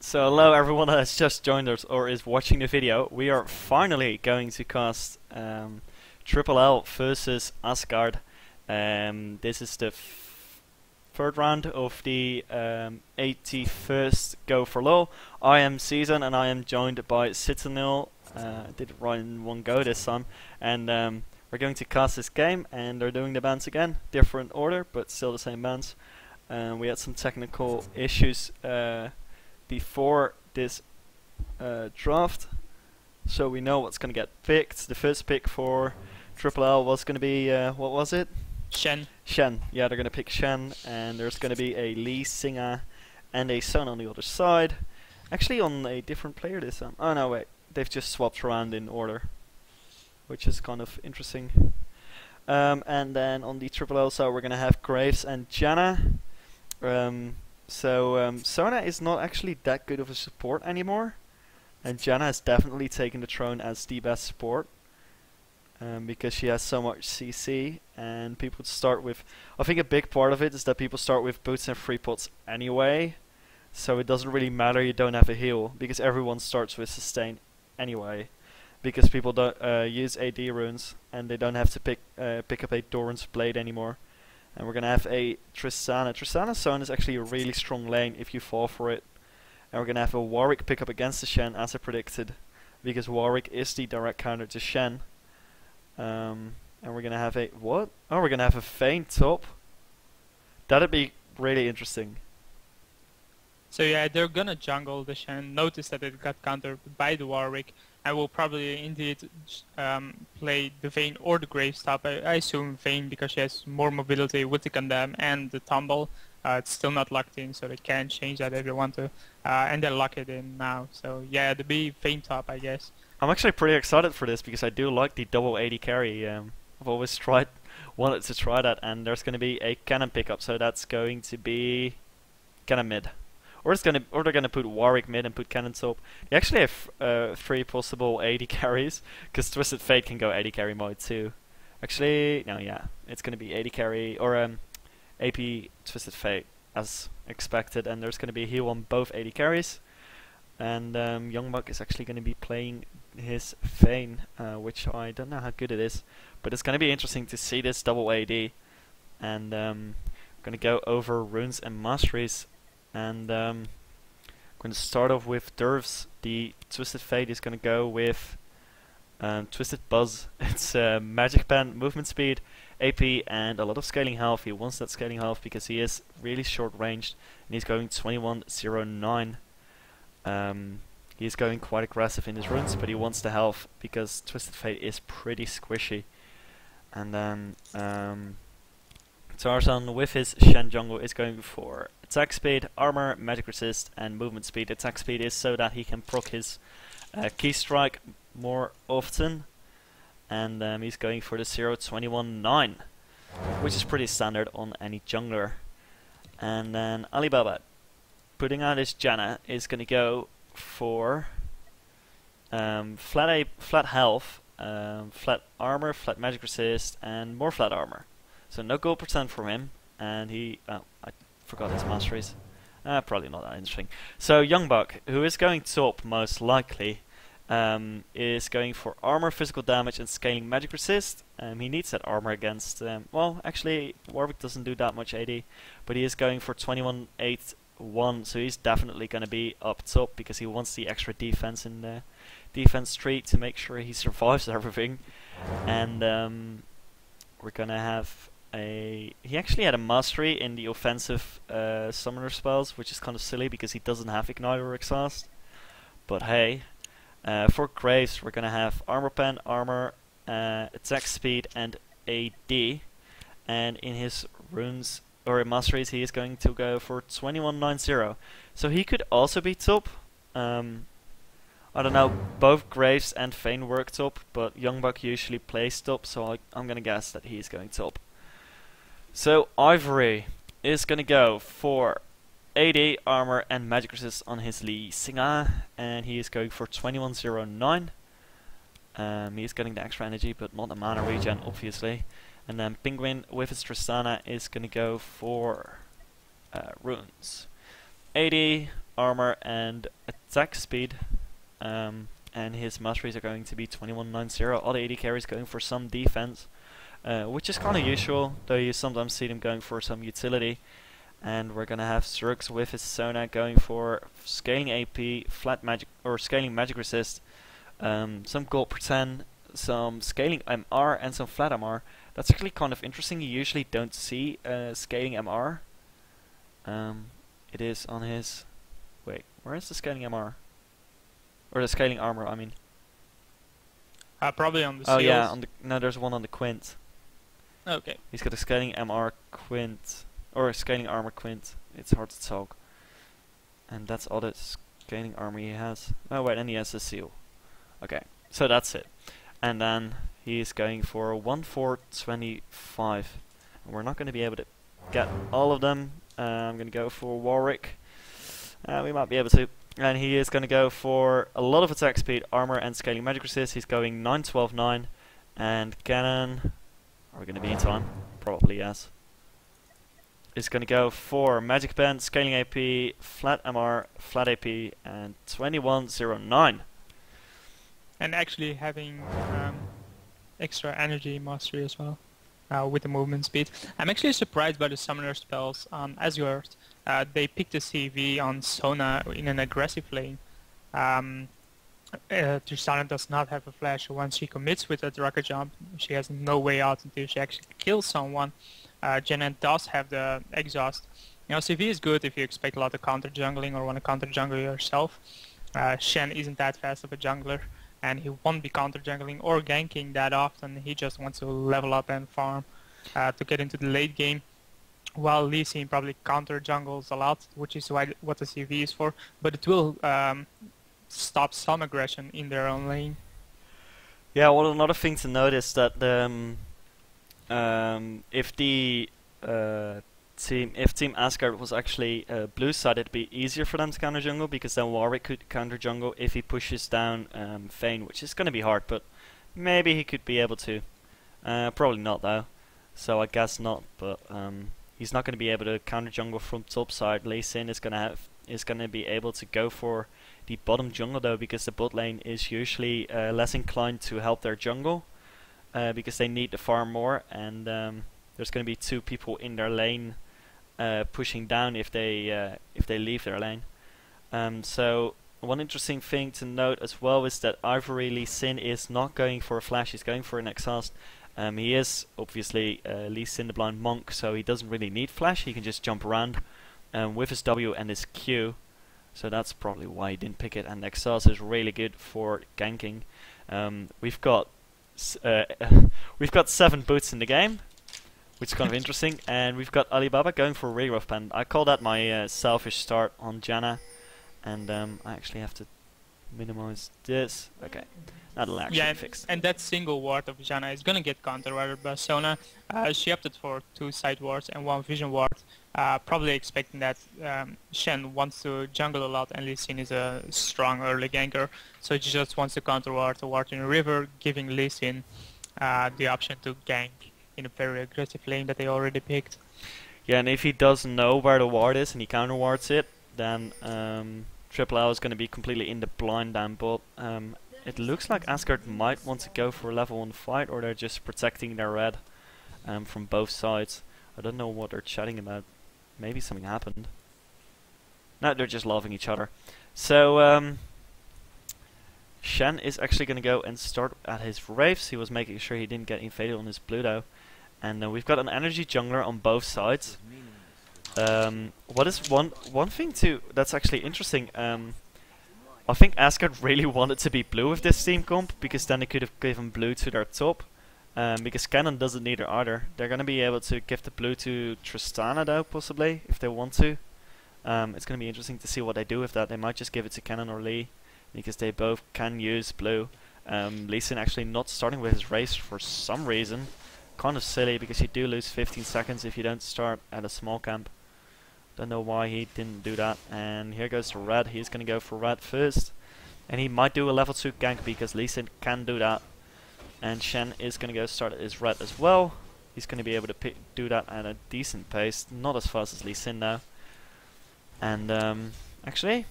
So hello everyone that has just joined us or is watching the video. We are finally going to cast LLL versus Asgard. This is the third round of the 81st Go4LoL. I am Citanul and I am joined by Citanul. Did it right in one go this time. And we're going to cast this game and they're doing the bans again. Different order but still the same bans. We had some technical issues before this draft, so we know what's going to get picked. The first pick for LLL was going to be, what was it? Shen. Shen. Yeah, they're going to pick Shen, and there's going to be a Lee, Singer, and a Sun on the other side. Actually on a different player this time. Oh no, wait. They've just swapped around in order, which is kind of interesting. And then on the LLL side we're going to have Graves and Janna. Sona is not actually that good of a support anymore, and Janna has definitely taken the throne as the best support because she has so much CC, and people start with, I think a big part of it is that people start with boots and free pots anyway, so it doesn't really matter you don't have a heal, because everyone starts with sustain anyway, because people don't use AD runes, and they don't have to pick up a Doran's Blade anymore. And we're going to have a Tristana. Tristana's Zone is actually a really strong lane if you fall for it. And we're going to have a Warwick pick up against the Shen as I predicted, because Warwick is the direct counter to Shen. And we're going to have a... what? Oh, we're going to have a Vayne top. That'd be really interesting. So yeah, they're gonna jungle the Shen. Notice that it got countered by the Warwick. I will probably indeed play the Vayne or the Graves top. I assume Vayne because she has more mobility with the Condemn and the Tumble. It's still not locked in, so they can change that if they want to. And they lock it in now. So yeah, the be Vayne top, I guess. I'm actually pretty excited for this because I do like the double 80 carry. I've always wanted to try that, and there's going to be a cannon pickup, so that's going to be cannon mid. Or they're gonna put Warwick mid and put cannon top. They actually have 3 possible 80 carries, because Twisted Fate can go 80 carry mode too. Actually, no, yeah, it's gonna be 80 carry or AP Twisted Fate as expected, and there's gonna be a heal on both 80 carries. And Youngbuck is actually gonna be playing his Vayne, which I don't know how good it is, but it's gonna be interesting to see this double AD. And gonna go over runes and masteries. And I'm going to start off with Dervs. The Twisted Fate is going to go with Twisted Buzz. It's Magic Pen, movement speed, AP, and a lot of scaling health. He wants that scaling health because he is really short ranged, and he's going 2109. He's going quite aggressive in his runes, but he wants the health because Twisted Fate is pretty squishy. And then Tarzan with his Shen jungle is going for attack speed, armor, magic resist, and movement speed. Attack speed is so that he can proc his key strike more often, and he's going for the 0.21.9, which is pretty standard on any jungler. And then Alibaba, putting out his Janna, is going to go for flat health, flat armor, flat magic resist, and more flat armor. So no gold percent from him, and he... oh, I forgot his masteries. Probably not that interesting. So Youngbuck, who is going top most likely, is going for armor, physical damage, and scaling magic resist. He needs that armor against... well, actually, Warwick doesn't do that much AD, but he is going for 21.81, so he's definitely going to be up top because he wants the extra defense in the defense tree to make sure he survives everything. And we're going to have... he actually had a mastery in the offensive summoner spells, which is kind of silly because he doesn't have Ignite or Exhaust. But hey, for Graves we're gonna have armor pen, armor, attack speed, and AD. And in his runes or masteries, he is going to go for 2190. So he could also be top. I don't know. Both Graves and Vayne work top, but Youngbuck usually plays top, so I'm gonna guess that he's going top. So Ivory is gonna go for AD, armor, and magic resist on his Lee Singer, and he is going for 2109. He's getting the extra energy, but not the mana regen, obviously. And then Penguin with his Tristana is gonna go for runes. AD, armor and attack speed. And his masteries are going to be 2190. All the AD carries going for some defense, which is kind of usual, though you sometimes see them going for some utility. And we're gonna have Zerux with his Sona going for scaling AP, flat magic or scaling magic resist, some gold per 10, some scaling MR, and some flat MR. That's actually kind of interesting. You usually don't see scaling MR. It is on his. Wait, where is the scaling MR? Or the scaling armor, I mean. Probably on the Oh seals. yeah, on the no, there's one on the Quint. Okay. He's got a scaling MR Quint, or a scaling armor Quint. It's hard to talk. And that's all the scaling armor he has. Oh wait, and he has a seal. Okay, so that's it. And then he's going for 1425. And we're not going to be able to get all of them. I'm going to go for Warwick. We might be able to. And he is going to go for a lot of attack speed, armor, and scaling magic resist. He's going 912-9. And Cannon, are we going to be in time? Probably yes. Is going to go for magic bend, scaling AP, flat MR, flat AP, and 2109. And actually having extra energy mastery as well, with the movement speed. I'm actually surprised by the summoner spells on Asgard. They picked a CV on Sona in an aggressive lane. Citanul does not have a flash, so once she commits with that rocket jump, she has no way out until she actually kills someone. Janet does have the exhaust. You know, CV is good if you expect a lot of counter jungling or want to counter jungle yourself. Shen isn't that fast of a jungler, and he won't be counter jungling or ganking that often. He just wants to level up and farm to get into the late game. While Lee Sin probably counter jungles a lot, which is what the CV is for, but it will stop some aggression in their own lane. Yeah, well, another thing to note is that if Team Asgard was actually blue side, it'd be easier for them to counter jungle, because then Warwick could counter jungle if he pushes down Vayne, which is going to be hard, but maybe he could be able to. Probably not though, so I guess not. But he's not going to be able to counter jungle from top side. Lee Sin is going to be able to go for the bottom jungle though, because the bot lane is usually less inclined to help their jungle, because they need to farm more, and there's going to be two people in their lane pushing down if they leave their lane. So one interesting thing to note as well is that Ivory Lee Sin is not going for a flash, he's going for an exhaust. He is obviously Lee Sin the Blind Monk, so he doesn't really need flash, he can just jump around with his W and his Q. So that's probably why he didn't pick it, and exhaust is really good for ganking. We've got 7 boots in the game, which is kind of interesting, and we've got Alibaba going for a really rough pen. I call that my selfish start on Janna, and I actually have to minimize this. Okay, that'll actually fix. And that single ward of Janna is gonna get counter-warded by Sona. She opted for 2 side wards and 1 vision ward, probably expecting that Shen wants to jungle a lot, and Lee Sin is a strong early ganker, so she just wants to counter-ward a ward in a river, giving Lee Sin the option to gank in a very aggressive lane that they already picked. Yeah, and if he doesn't know where the ward is and he counter wards it, then Triple L is going to be completely in the blind down bot. It looks like Asgard might want to go for a level 1 fight, or they're just protecting their red from both sides. I don't know what they're chatting about. Maybe something happened. No, they're just loving each other. So Shen is actually going to go and start at his Wraiths. He was making sure he didn't get invaded on his Bluto. And we've got an energy jungler on both sides. What is one thing that's actually interesting? I think Asgard really wanted to be blue with this team comp, because then they could have given blue to their top. Because Cannon doesn't need it either. They're going to be able to give the blue to Tristana though, possibly, if they want to. It's going to be interesting to see what they do with that. They might just give it to Cannon or Lee, because they both can use blue. Lee Sin actually not starting with his race for some reason. Kind of silly, because you do lose 15 seconds if you don't start at a small camp. Don't know why he didn't do that. And here goes to Red. He's going to go for Red first. And he might do a level 2 gank, because Lee Sin can do that. And Shen is going to go start at his Red as well. He's going to be able to do that at a decent pace. Not as fast as Lee Sin though. And Actually,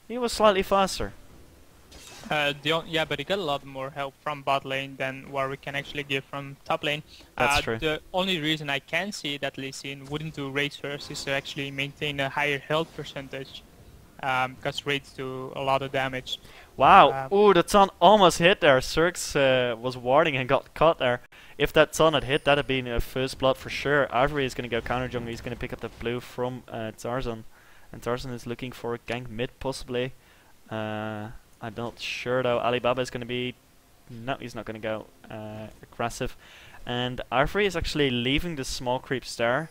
he was slightly faster. Yeah, but he got a lot more help from bot lane than Warwick can actually give from top lane. That's true. The only reason I can see that Lee Sin wouldn't do raids first is to actually maintain a higher health percentage, because raids do a lot of damage. Wow, ooh, the ton almost hit there. Zerx was warding and got caught there. If that ton had hit, that'd have been a first blood for sure. Ivory is going to go counter jungle. He's going to pick up the blue from Tarzan. And Tarzan is looking for a gank mid, possibly. I'm not sure though. Alibaba is going to be... No, he's not going to go aggressive. And Ivory is actually leaving the small creeps there.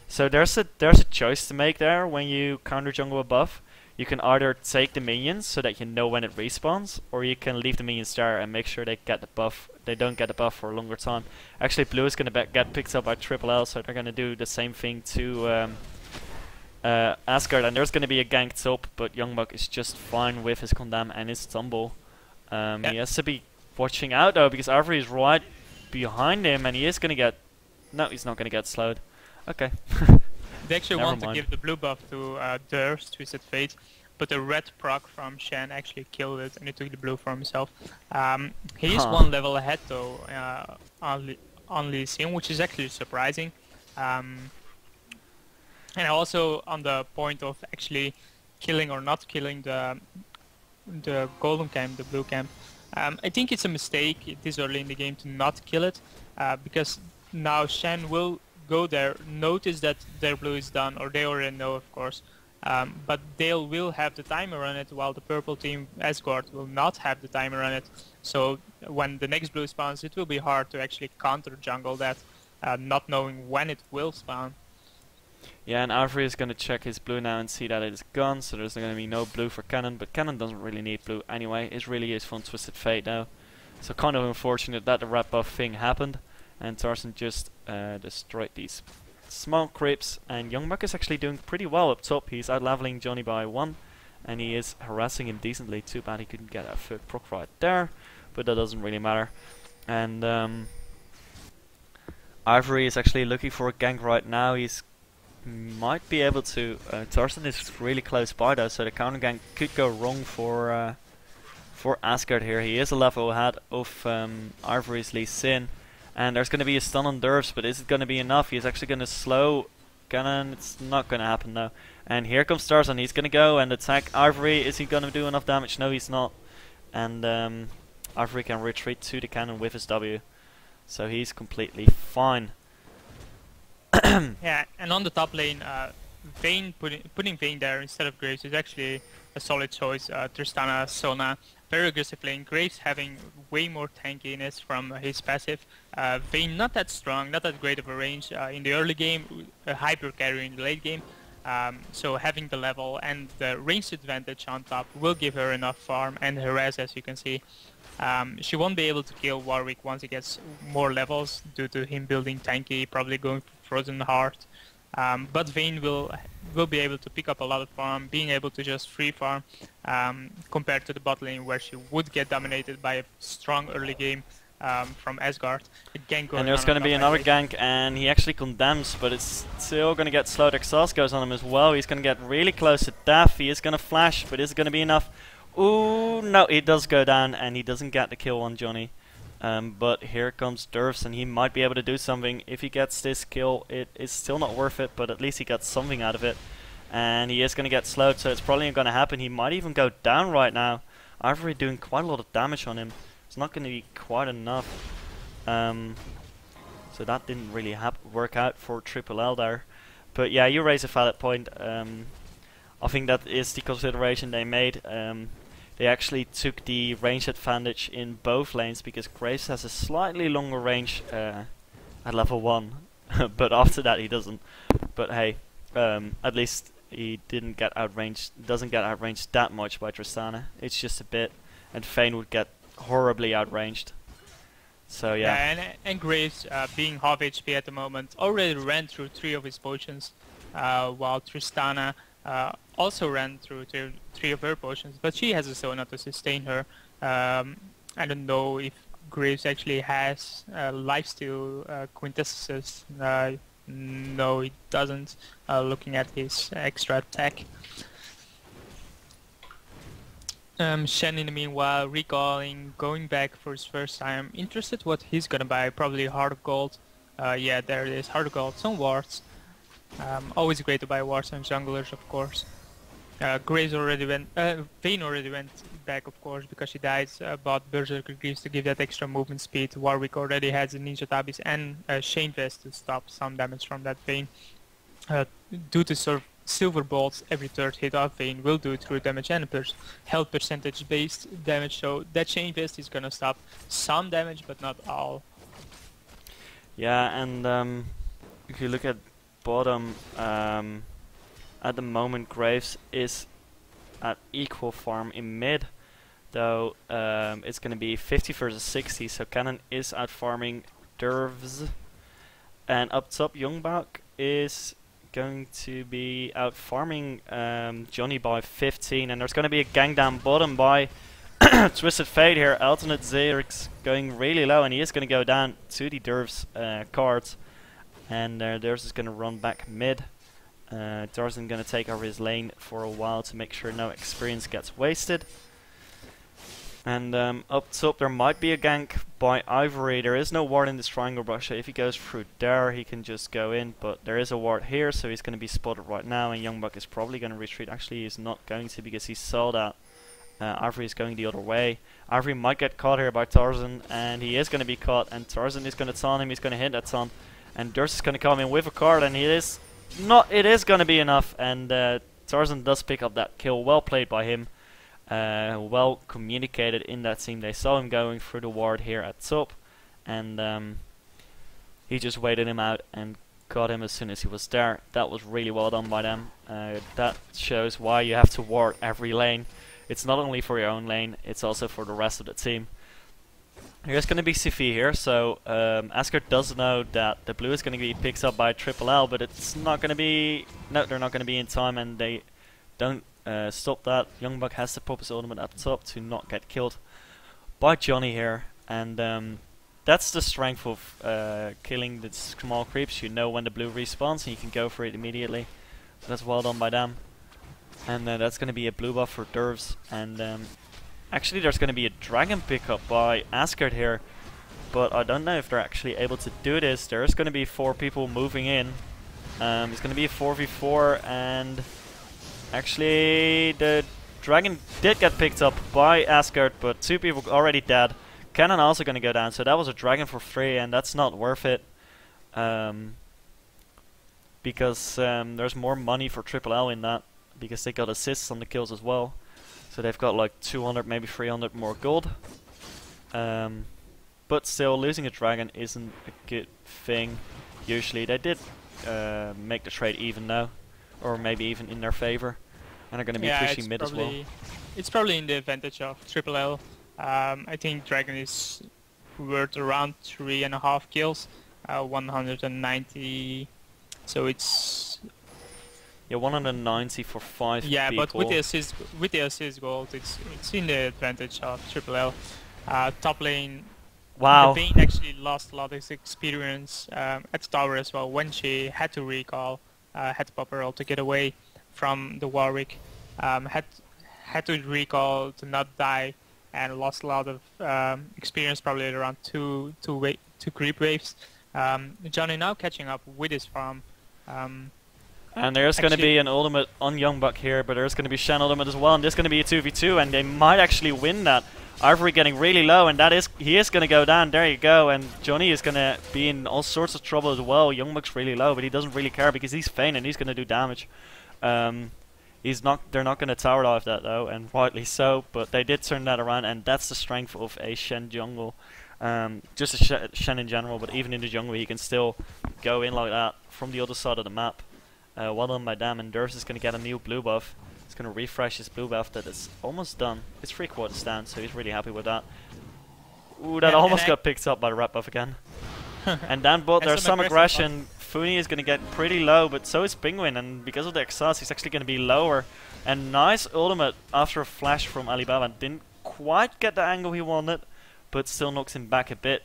So there's a choice to make there when you counter jungle a buff. You can either take the minions so that you know when it respawns, or you can leave the minions there and make sure they get the buff. They don't get the buff for a longer time. Actually, blue is going to get picked up by LLL, so they're going to do the same thing to Asgard, and there's going to be a gank top, but Youngbuck is just fine with his condemn and his tumble. He has to be watching out though, because Ivory is right behind him, and he is going to get... No, he's not going to get slowed. Okay. They actually Never want mind. to give the blue buff to Durf's Twisted Fate, but the red proc from Shen actually killed it, and he took the blue for himself. He is one level ahead though on Lee Sin, which is actually surprising. And also on the point of actually killing or not killing the golden camp, the blue camp. I think it's a mistake this early in the game to not kill it, because now Shen will go there, notice that their blue is done, or they already know, of course, but they will have the timer on it, while the purple team Asgard will not have the timer on it. So when the next blue spawns, it will be hard to actually counter jungle that, not knowing when it will spawn. Yeah, and Ivory is going to check his blue now and see that it is gone, so there's going to be no blue for Cannon, but Cannon doesn't really need blue anyway. It really is from Twisted Fate now. So kind of unfortunate that the red buff thing happened, and Tarzan just destroyed these small creeps, and Youngbuck is actually doing pretty well up top. He's out-leveling Johnny by 1, and he is harassing him decently. Too bad he couldn't get a third proc right there, but that doesn't really matter. And Ivory is actually looking for a gank right now. He's might be able to. Tarzan is really close by though, so the counter gank could go wrong for Asgard here. He is a level ahead of Ivory's Lee Sin, and there's going to be a stun on Durfs, but is it going to be enough? He's actually going to slow Cannon. It's not going to happen though. And here comes Tarzan. He's going to go and attack Ivory. Is he going to do enough damage? No, he's not. And Ivory can retreat to the cannon with his W, so he's completely fine. Yeah, and on the top lane, Vayne putting Vayne there instead of Graves is actually a solid choice. Tristana, Sona, very aggressive lane. Graves having way more tankiness from his passive. Vayne not that strong, not that great of a range in the early game, a hyper carry in the late game. So having the level and the range advantage on top will give her enough farm and harass, as you can see. She won't be able to kill Warwick once he gets more levels due to him building tanky, probably going for Frozen Heart. But Vayne will be able to pick up a lot of farm, being able to just free farm, compared to the bot lane where she would get dominated by a strong early game from Asgard. And there's going to be another gank, and he actually condemns, but it's still going to get slowed. Exhaust goes on him as well. He's going to get really close to death. He is going to flash, but is it going to be enough? Ooh, no, he does go down, and he doesn't get the kill on Johnny. But here comes Durfs, and he might be able to do something. If he gets this kill, it is still not worth it, but at least he got something out of it. And he is going to get slowed, so it's probably going to happen. He might even go down right now. Ivory doing quite a lot of damage on him. It's not going to be quite enough. So that didn't really work out for LLL there. But yeah, you raise a valid point. I think that is the consideration they made. They actually took the range advantage in both lanes because Graves has a slightly longer range at level 1, but after that he doesn't. But hey, at least he doesn't get outranged that much by Tristana. It's just a bit, and Vayne would get horribly outranged. So yeah. And Graves, being half HP at the moment, already ran through 3 of his potions, while Tristana also ran through 3 of her potions, but she has a Sona to sustain her. I don't know if Graves actually has lifesteal quintessences. No, he doesn't, looking at his extra attack. Shen in the meanwhile recalling, going back for his first time. Interested what he's gonna buy, probably Heart of Gold. Yeah, there it is, Heart of Gold, some wards. Always great to buy wards and junglers, of course. Graves already went, Vayne already went back, of course, because she died. Bought Berserker Greaves to give that extra movement speed. Warwick already has a Ninja Tabis and Shane Vest to stop some damage from that Vayne. Due to silver bolts, every third hit of Vayne will do true damage and health percentage based damage, so that Shane Vest is gonna stop some damage, but not all. Yeah, and if you look at bottom, at the moment Graves is at equal farm in mid, though it's going to be 50 versus 60, so Cannon is out farming Dervs, and up top Youngbak is going to be out farming Johnny by 15, and there's going to be a gang down bottom by Twisted Fate here. Alternate Xerix going really low, and he is going to go down to the Dervs cards, and Dervs is going to run back mid. Tarzan going to take over his lane for a while to make sure no experience gets wasted. And up top there might be a gank by Ivory. There is no ward in this triangle brush, so if he goes through there he can just go in, but there is a ward here, so he's going to be spotted right now, and Youngbuck is probably going to retreat. Actually he's not going to, because he saw that Ivory is going the other way. Ivory might get caught here by Tarzan, and he is going to be caught, and Tarzan is going to taunt him, he's going to hit that taunt, and Durst is going to come in with a card, and it is going to be enough, and Tarzan does pick up that kill. Well played by him. Well communicated in that team. They saw him going through the ward here at top, and he just waited him out and got him as soon as he was there. That was really well done by them. That shows why you have to ward every lane. It's not only for your own lane, it's also for the rest of the team. There's going to be Sifi here, so Asgard does know that the blue is going to be picked up by LLL, but it's not going to be... No, they're not going to be in time, and they don't stop that. Youngbuck has to pop his ultimate up top to not get killed by Johnny here, and that's the strength of killing the small creeps. You know when the blue respawns, and you can go for it immediately. So that's well done by them. And that's going to be a blue buff for Dervs, and actually there's going to be a dragon pickup by Asgard here, but I don't know if they're actually able to do this. There's going to be 4 people moving in. It's going to be a 4v4, and actually the dragon did get picked up by Asgard, but 2 people already dead. Cannon also going to go down, so that was a dragon for 3, and that's not worth it. Because there's more money for LLL in that, because they got assists on the kills as well. So they've got like 200, maybe 300 more gold. But still, losing a dragon isn't a good thing. Usually they did make the trade even though, or maybe even in their favor. And they're going to be pushing mid as well. It's probably in the advantage of LLL. I think dragon is worth around 3.5 kills, 190. So it's... Yeah, 190 for 5 yeah, people. but with the assist gold, it's in the advantage of LLL. Top lane, wow. the Vayne actually lost a lot of experience at the tower as well when she had to recall, had to pop her ult to get away from the Warwick, had to recall to not die, and lost a lot of experience, probably around two creep waves. Johnny now catching up with his farm. And there's going to be an ultimate on Youngbuck here, but there's going to be Shen ultimate as well, and there's going to be a 2v2, and they might actually win that. Ivory getting really low, and he is going to go down. There you go, and Johnny is going to be in all sorts of trouble as well. Youngbuck's really low, but he doesn't really care because he's Fane and he's going to do damage. They're not going to tower dive that though, and rightly so. But they did turn that around, and that's the strength of a Shen jungle. Just a Shen in general, but even in the jungle, he can still go in like that from the other side of the map. Well done by them, and Durst is going to get a new blue buff. He's going to refresh his blue buff that is almost done. It's 3/4 down, so he's really happy with that. Ooh, that almost got picked up by the red buff again. And then but there's some aggression. Funi is going to get pretty low, but so is Penguin, and because of the exhaust, he's actually going to be lower. And nice ultimate after a flash from Alibaba. Didn't quite get the angle he wanted, but still knocks him back a bit.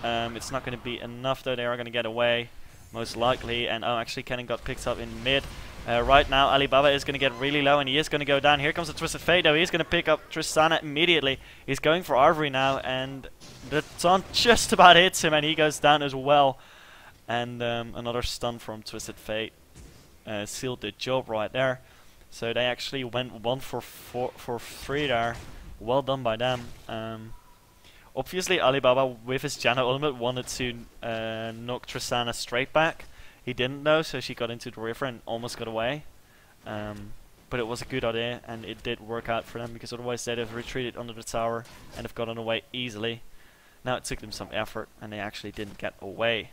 It's not going to be enough though. They are going to get away, most likely. And oh, actually Cannon got picked up in mid. Right now, Alibaba is going to get really low and he is going to go down. Here comes the Twisted Fate though. He's going to pick up Tristana immediately. He's going for Arvery now and the taunt just about hits him and he goes down as well. And another stun from Twisted Fate sealed the job right there. So they actually went 1 for 3 there. Well done by them. Obviously Alibaba with his Janna ultimate wanted to knock Tristana straight back. He didn't though, so she got into the river and almost got away. But it was a good idea and it did work out for them because otherwise they'd have retreated under the tower and have gotten away easily. Now it took them some effort and they actually didn't get away.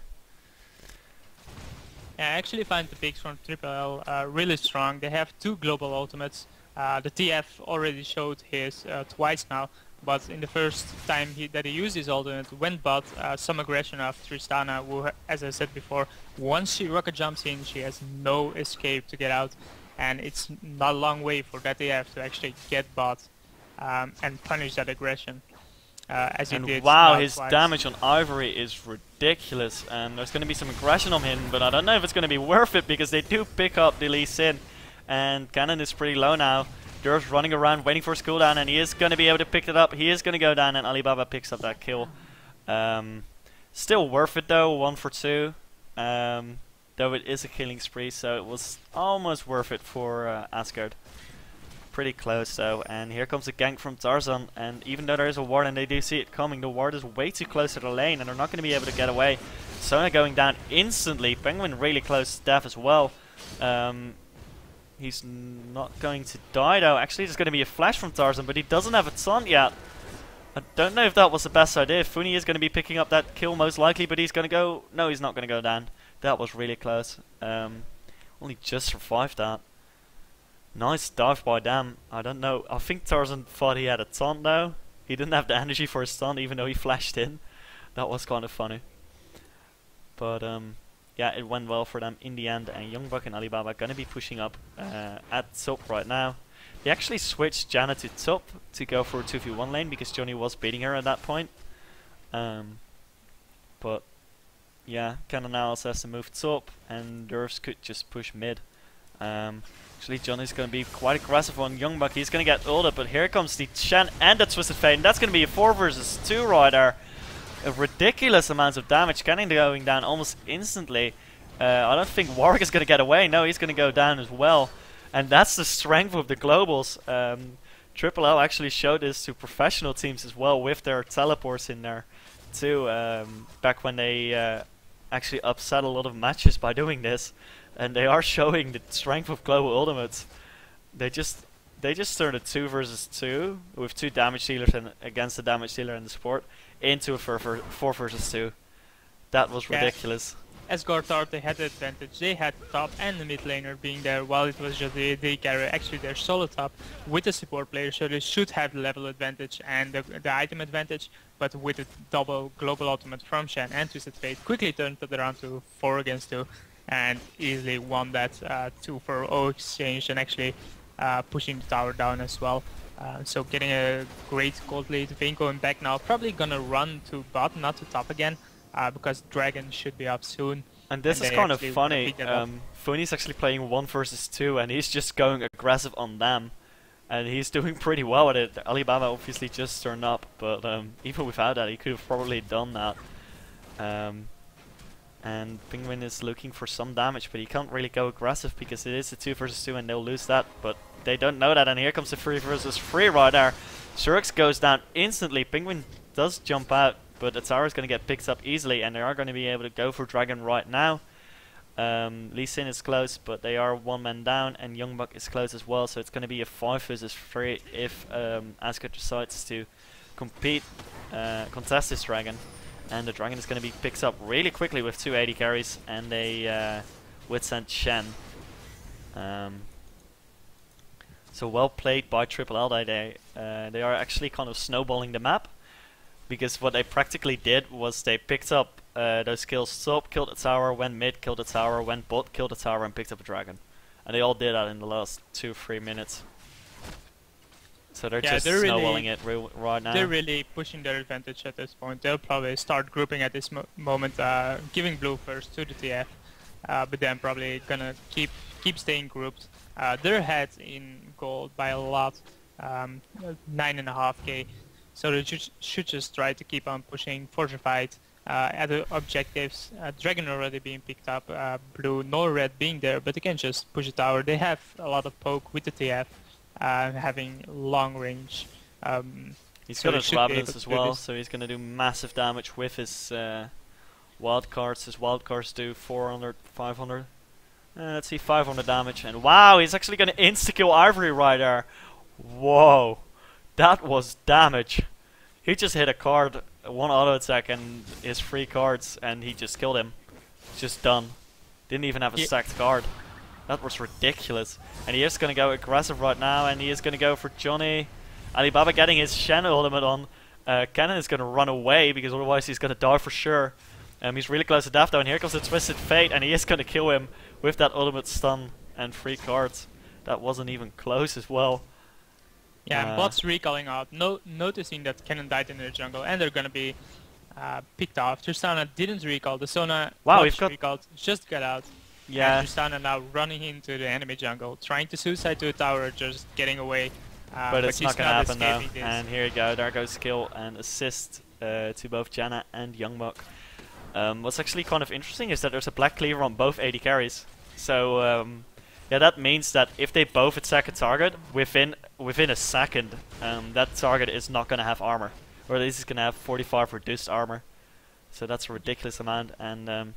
Yeah, I actually find the picks from LLL really strong. They have 2 global ultimates. The TF already showed his twice now, but in the first time that he used his ultimate, went bot, some aggression of Tristana, who, as I said before, once she rocket jumps in, she has no escape to get out, and it's not a long way for that TF to actually get bot and punish that aggression. As he did. Wow, his damage on Ivory is ridiculous, and there's going to be some aggression on him, but I don't know if it's going to be worth it because they do pick up the Lee Sin, and Cannon is pretty low now. Durf's running around waiting for his cooldown, and he is going to be able to pick it up. He is going to go down, and Alibaba picks up that kill. Still worth it though, 1 for 2, though it is a killing spree, so it was almost worth it for Asgard. Pretty close though, and here comes a gank from Tarzan, and even though there is a ward and they do see it coming, the ward is way too close to the lane and they're not going to be able to get away. Sona going down instantly, Penguin really close to death as well. He's not going to die though. Actually there's going to be a flash from Tarzan, but he doesn't have a taunt yet. I don't know if that was the best idea. Funi is going to be picking up that kill most likely, but he's going to go... No, he's not going to go down. That was really close. Only just survived that. Nice dive by them. I don't know. I think Tarzan thought he had a taunt though. He didn't have the energy for his taunt even though he flashed in. That was kind of funny. But yeah, it went well for them in the end. And Youngbuck and Alibaba are going to be pushing up at top right now. They actually switched Janna to top to go for a 2v1 lane because Johnny was beating her at that point. But yeah, Cannon now also has to move top and Durfs could just push mid. Actually, Johnny's going to be quite aggressive on Youngbuck. He's going to get ulted, but here comes the Shen and the Twisted Fate, and that's going to be a 4 versus 2 right there. A ridiculous amount of damage. Cannon going down almost instantly. I don't think Warwick is going to get away. No, he's going to go down as well. And that's the strength of the globals. LLL actually showed this to professional teams as well with their teleports in there too. Back when they actually upset a lot of matches by doing this. And they are showing the strength of global ultimates. They just turned a 2 versus 2 with 2 damage dealers and against the damage dealer and the support into a 4 versus 2. That was ridiculous. Asgard thought they had the advantage. They had top and the mid laner being there while it was just the AD carry. Actually they're solo top with the support player, so they should have the level advantage and the item advantage, but with a double global ultimate from Shen and Twisted Fate, quickly turned it around to 4 against 2 and easily won that 2 for 0 exchange and actually pushing the tower down as well. So getting a great gold lead. Vayne going back now, probably gonna run to bot, not to top again, because Dragon should be up soon. And this is kind of funny. Funi's actually playing 1 versus 2 and he's just going aggressive on them. And he's doing pretty well at it. Alibaba obviously just turned up, but even without that he could have probably done that. And Penguin is looking for some damage, but he can't really go aggressive because it is a 2 versus 2 and they'll lose that. But they don't know that, and here comes the 3 versus 3 right there. Shurix goes down instantly. Penguin does jump out, but the tower is going to get picked up easily, and they are going to be able to go for Dragon right now. Lee Sin is close, but they are 1 man down, and Youngbuck is close as well, so it's going to be a 5 versus 3 if Asgard decides to contest this Dragon. And the Dragon is going to be picked up really quickly with 2 AD carries and a Witsend Shen. So well played by LLL. They are actually kind of snowballing the map, because what they practically did was they picked up those kills top, killed the tower, went mid, killed the tower, went bot, killed the tower, and picked up a Dragon. And they all did that in the last 2-3 minutes. So they're just snowballing it right now. They're really pushing their advantage at this point. They'll probably start grouping at this moment, giving blue first to the TF, but then probably gonna keep keep staying grouped. They're ahead in gold by a lot, 9.5k. So they should just try to keep on pushing, fortified, other objectives. Dragon already being picked up, blue nor red being there, but they can just push the tower. They have a lot of poke with the TF, having long range. He's So got they his should be able Ravenous to as do well, this. so he's going to do massive damage with his wild cards. His wild cards do 400, 500. Let's see, 500 damage. And wow, he's actually going to insta-kill Ivory right there. Whoa, that was damage. He just hit a card, one auto attack, and his 3 cards, and he just killed him. Just done. Didn't even have a stacked card. That was ridiculous. And he is going to go aggressive right now, and he is going to go for Johnny. Alibaba getting his Shen ultimate on. Cannon is going to run away, because otherwise he's going to die for sure. He's really close to death though, and here comes the Twisted Fate, and he is going to kill him with that ultimate stun and 3 cards. That wasn't even close as well. Yeah, and bots recalling out, noticing that Cannon died in the jungle, and they're gonna be picked off. Tristana didn't recall, the Sona Wow, we've got recalled, just got out. yeah. And Tristana now running into the enemy jungle, trying to suicide to a tower, just getting away. But it's not going to happen though. escaping this. And here you go, there goes kill and assist to both Janna and Youngbuck. What's actually kind of interesting is that there's a black cleaver on both AD carries. So yeah, that means that if they both attack a target within a second, that target is not going to have armor, or at least it's going to have 45 reduced armor. So that's a ridiculous amount. And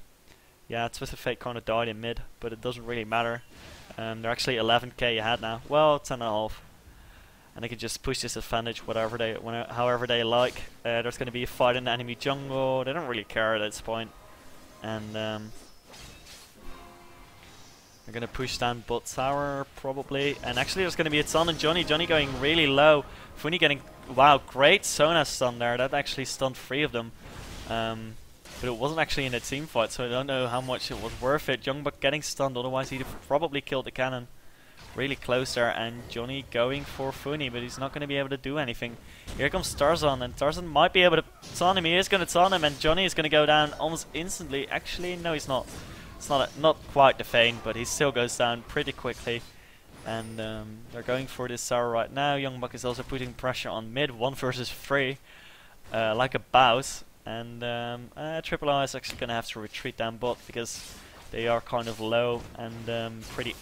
yeah, Twisted Fate kind of died in mid, but it doesn't really matter. They're actually 11k ahead now. Well, 10.5. And they can just push this advantage however they like. There's going to be a fight in the enemy jungle. They don't really care at this point. And they're going to push down bot tower probably. And actually there's going to be a ton on Johnny. Johnny going really low. Funny getting, wow, great Sona stun there. That actually stunned 3 of them. But it wasn't actually in a team fight, so I don't know how much it was worth it. Youngbuck getting stunned, otherwise he'd have probably killed the cannon. Really close there, and Johnny going for Funny, but he's not going to be able to do anything. Here comes Tarzan, and Tarzan might be able to taunt him. He is going to taunt him, and Johnny is going to go down almost instantly. Actually, no, he's not. It's not quite the feign, but he still goes down pretty quickly. And they're going for this tower right now. Youngbuck is also putting pressure on mid, 1 versus 3, like a boss. And Triple I is actually going to have to retreat down bot because they are kind of low and pretty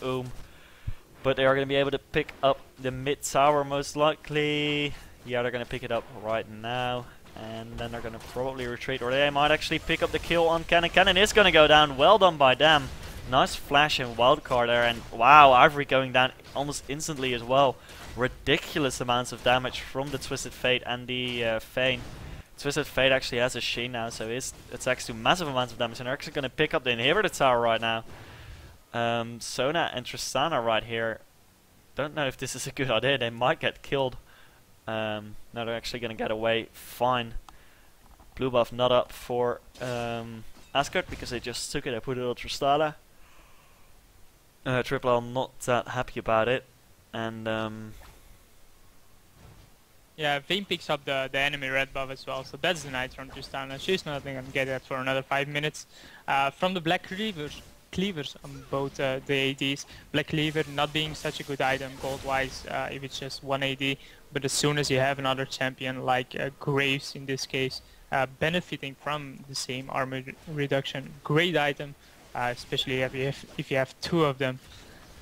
But they are going to be able to pick up the mid tower most likely. Yeah, they're going to pick it up right now. And then they're going to probably retreat. Or they might actually pick up the kill on Cannon. Cannon is going to go down. Well done by them. Nice flash and wildcard there. And wow, Ivory going down almost instantly as well. Ridiculous amounts of damage from the Twisted Fate and the Feign. Twisted Fate actually has a Sheen now, so his attacks do massive amounts of damage. And they're actually going to pick up the inhibitor tower right now. Sona and Tristana right here. Don't know if this is a good idea. They might get killed. No, they're actually going to get away fine. Blue buff not up for Asgard because they just took it. I put it on Tristana. Triple L not that happy about it. And yeah, Vayne picks up the enemy red buff as well, so that's the night from Tristana. She's not going to get that for another 5 minutes. From the Black Cleavers on both the ADs. Black Cleaver not being such a good item gold-wise if it's just 1 AD, but as soon as you have another champion like Graves in this case, benefiting from the same armor reduction, great item, especially if you have 2 of them.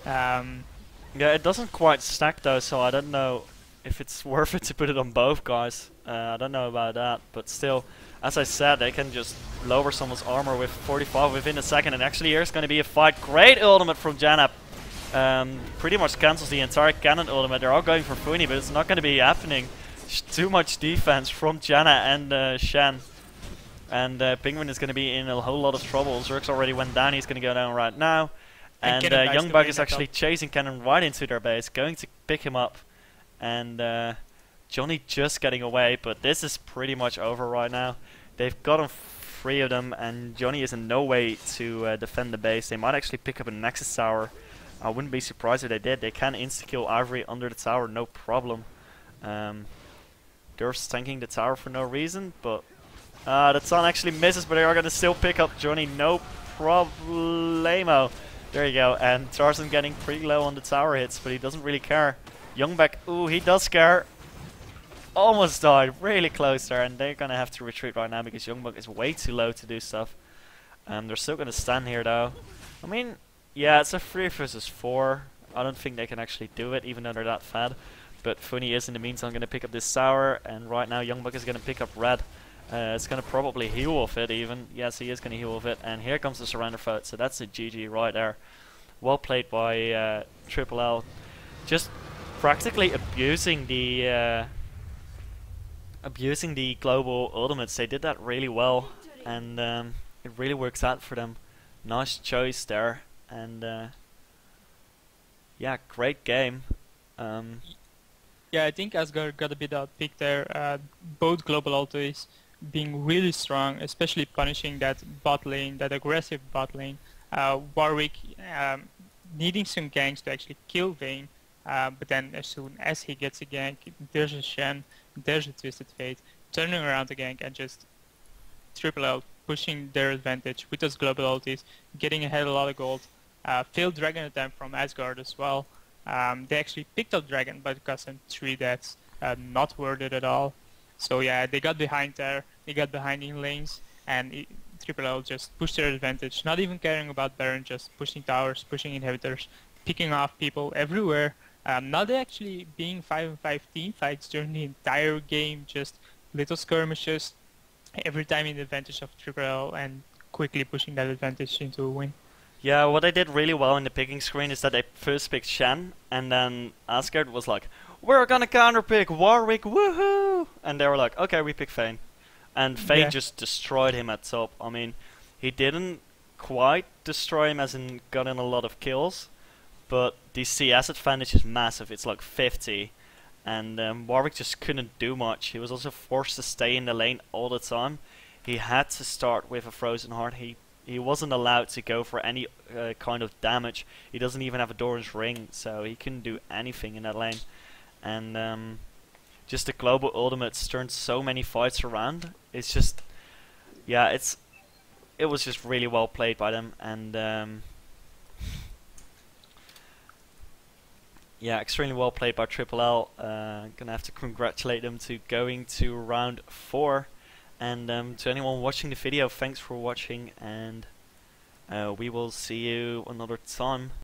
yeah, it doesn't quite stack though, so I don't know if it's worth it to put it on both guys. I don't know about that, but still, as I said, they can just lower someone's armor with 45 within a second, and actually here's going to be a fight. Great ultimate from Janna. Pretty much cancels the entire cannon ultimate. They're all going for Funny, but it's not going to be happening. Too much defense from Janna and Shen. And Penguin is going to be in a whole lot of trouble. Zerx already went down, he's going to go down right now. And Youngbug is actually chasing Cannon right into their base, going to pick him up. And Johnny just getting away, but this is pretty much over right now. They've gotten 3 of them, and Johnny is in no way to defend the base. They might actually pick up a Nexus tower. I wouldn't be surprised if they did. They can insta-kill Ivory under the tower, no problem. They're tanking the tower for no reason, but the Sun actually misses, but they are going to still pick up Johnny, no problemo. There you go. And Tarzan getting pretty low on the tower hits, but he doesn't really care. Youngback, ooh, he does care. Almost died, really close there, and they're gonna have to retreat right now because Youngbuck is way too low to do stuff. They're still gonna stand here though. I mean, yeah, it's a 3 versus 4. I don't think they can actually do it, even though they're that fed. But Funny is in the meantime gonna pick up this sour, and right now Youngbuck is gonna pick up red. It's gonna probably heal with it even. Yes, he is gonna heal with it, and here comes the surrender vote. So that's a GG right there. Well played by LLL. Just practically abusing the global ultimates. They did that really well, and it really works out for them. Nice choice there, and yeah, great game. Yeah, I think Asgard got a bit outpicked there. Both global ultis being really strong, especially punishing that bot lane, that aggressive bot lane. Warwick needing some ganks to actually kill Vayne, but then as soon as he gets a gank, there's a Shen, there's a Twisted Fate, turning around the gank and just LLL pushing their advantage with those global ultis, getting ahead a lot of gold. Failed dragon attempt from Asgard as well. They actually picked up dragon, but it cost them 3 deaths. Not worth it at all. So yeah, they got behind there, they got behind in lanes, and LLL just pushed their advantage, not even caring about Baron, just pushing towers, pushing inhibitors, picking off people everywhere. Not actually being 5-on-5 team fights during the entire game, just little skirmishes, every time in the advantage of LLL and quickly pushing that advantage into a win. Yeah, what they did really well in the picking screen is that they first picked Shen, and then Asgard was like, we're gonna counterpick Warwick, woohoo! And they were like, okay, we pick Vayne. And Vayne just destroyed him at top. I mean, he didn't quite destroy him as in got in a lot of kills, but the CS advantage is massive, it's like 50. And Warwick just couldn't do much. He was also forced to stay in the lane all the time. He had to start with a Frozen Heart. He wasn't allowed to go for any kind of damage. He doesn't even have a Doran's Ring, so he couldn't do anything in that lane. And just the global ultimates turned so many fights around. It's just, yeah, it was just really well played by them, and yeah, extremely well played by LLL. Gonna have to congratulate them to going to round 4. And to anyone watching the video, thanks for watching, and we will see you another time.